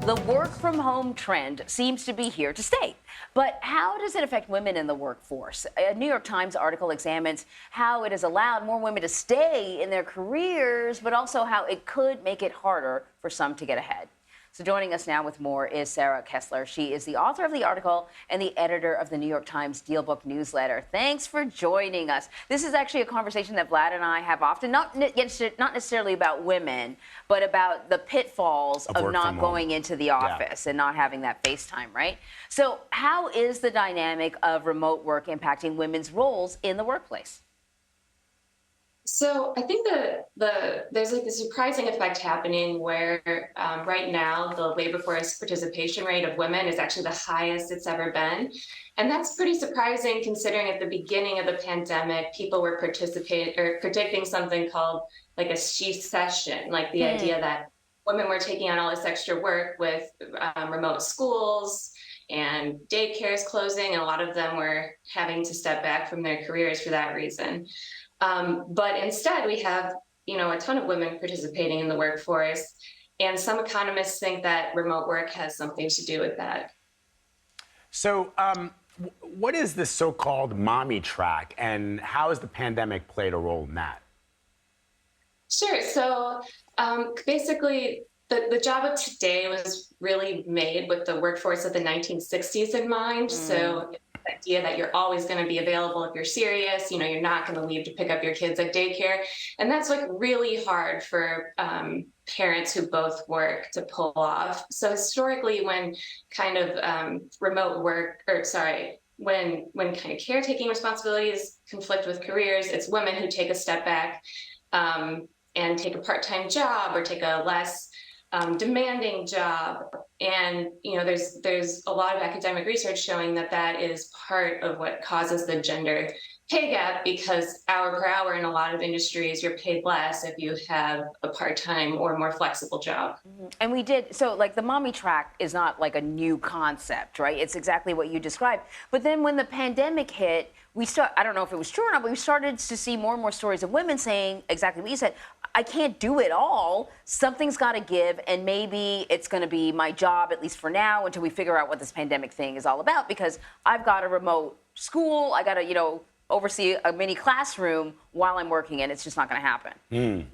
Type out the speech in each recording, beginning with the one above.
The work from home trend seems to be here to stay. But how does it affect women in the workforce? A New York Times article examines how it has allowed more women to stay in their careers, but also how it could make it harder for some to get ahead. So joining us now with more is Sarah Kessler. She is the author of the article and the editor of the New York Times Dealbook newsletter. Thanks for joining us. This is actually a conversation that Vlad and I have often, not necessarily about women, but about the pitfalls of not going into the office and not having that FaceTime, right? So how is the dynamic of remote work impacting women's roles in the workplace? So I think there's like this surprising effect happening where right now the labor force participation rate of women is actually the highest it's ever been. And that's pretty surprising considering at the beginning of the pandemic, people were participating or predicting something called like a she-cession, like the idea that women were taking on all this extra work with remote schools and daycares closing, and a lot of them were having to step back from their careers for that reason. But instead, we have, a ton of women participating in the workforce, and some economists think that remote work has something to do with that. So, what is this so-called mommy track, and how has the pandemic played a role in that? Sure. So, basically, the job of today was really made with the workforce of the 1960s in mind. So the idea that you're always going to be available if you're serious, you're not going to leave to pick up your kids at daycare. And that's like really hard for parents who both work to pull off. So historically, when kind of remote work, when kind of caretaking responsibilities conflict with careers, it's women who take a step back and take a part-time job or take a less demanding job. And there's a lot of academic research showing that that is part of what causes the gender pay gap, because hour per hour in a lot of industries you're paid less if you have a part-time or more flexible job. And we did, so like the mommy track is not like a new concept, right? It's exactly what you described. But then when the pandemic hit, I don't know if it was true or not, but we started to see more and more stories of women saying exactly what you said. I can't do it all. Something's got to give, and maybe it's going to be my job, at least for now, until we figure out what this pandemic thing is all about, because I've got a remote school. I got to, oversee a mini classroom while I'm working, and it's just not going to happen.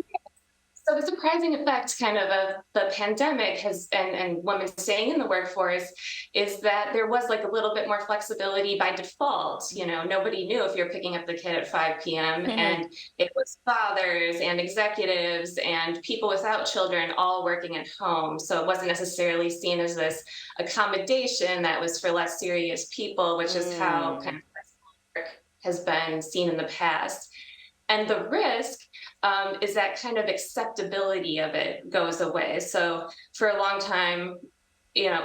So the surprising effect kind of the pandemic and women staying in the workforce is that there was like a little bit more flexibility by default. Nobody knew if you're picking up the kid at 5 p.m. And it was fathers and executives and people without children all working at home. So it wasn't necessarily seen as this accommodation that was for less serious people, which is how kind of work has been seen in the past. And the risk is that kind of acceptability of it goes away. So for a long time,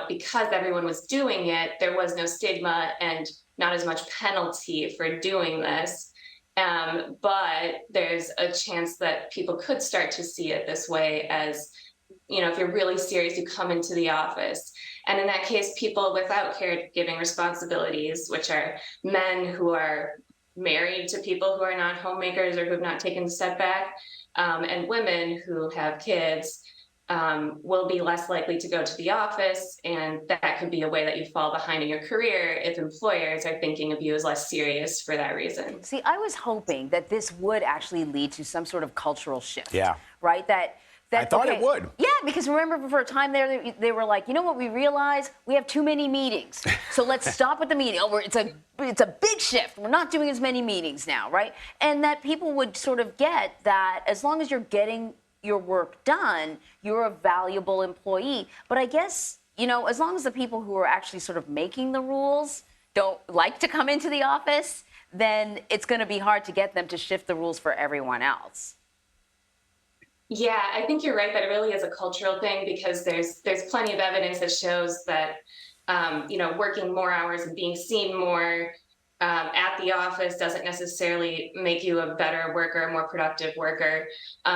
because everyone was doing it, there was no stigma and not as much penalty for doing this. But there's a chance that people could start to see it this way as, if you're really serious, you come into the office. And in that case, people without caregiving responsibilities, which are men who are married to people who are not homemakers or who have not taken a step back, and women who have kids will be less likely to go to the office. And that could be a way that you fall behind in your career if employers are thinking of you as less serious for that reason. See, I was hoping that this would actually lead to some sort of cultural shift. Yeah. Right? I thought it would. Yeah, because remember for a time there, they were like, what we realized? We have too many meetings. So let's stop with the meeting. It's a big shift. We're not doing as many meetings now, right? And that people would sort of get that as long as you're getting your work done, you're a valuable employee. But I guess, as long as the people who are actually sort of making the rules don't like to come into the office, then it's going to be hard to get them to shift the rules for everyone else. Yeah, I think you're right that it really is a cultural thing, because there's plenty of evidence that shows that working more hours and being seen more at the office doesn't necessarily make you a better worker, a more productive worker.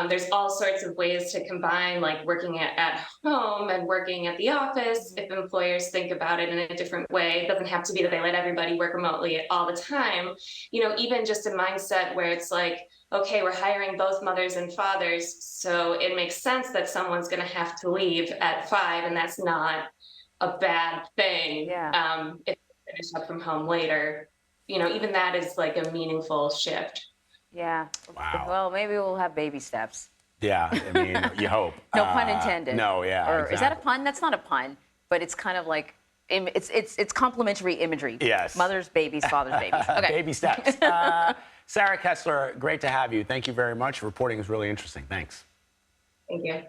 There's all sorts of ways to combine, like working at home and working at the office. If employers think about it in a different way, it doesn't have to be that they let everybody work remotely all the time. Even just a mindset where it's like, okay, we're hiring both mothers and fathers, so it makes sense that someone's going to have to leave at 5, and that's not a bad thing. If they finish up from home later. Even that is like a meaningful shift. Yeah. Wow. Well, maybe we'll have baby steps. Yeah, I mean, you hope. No pun intended. No, yeah. Or exactly. is that a pun? That's not a pun, but it's kind of like it's complimentary imagery. Yes. Mothers, babies, fathers, babies. Okay. Baby steps. Sarah Kessler, great to have you. Thank you very much. Reporting is really interesting. Thanks. Thank you.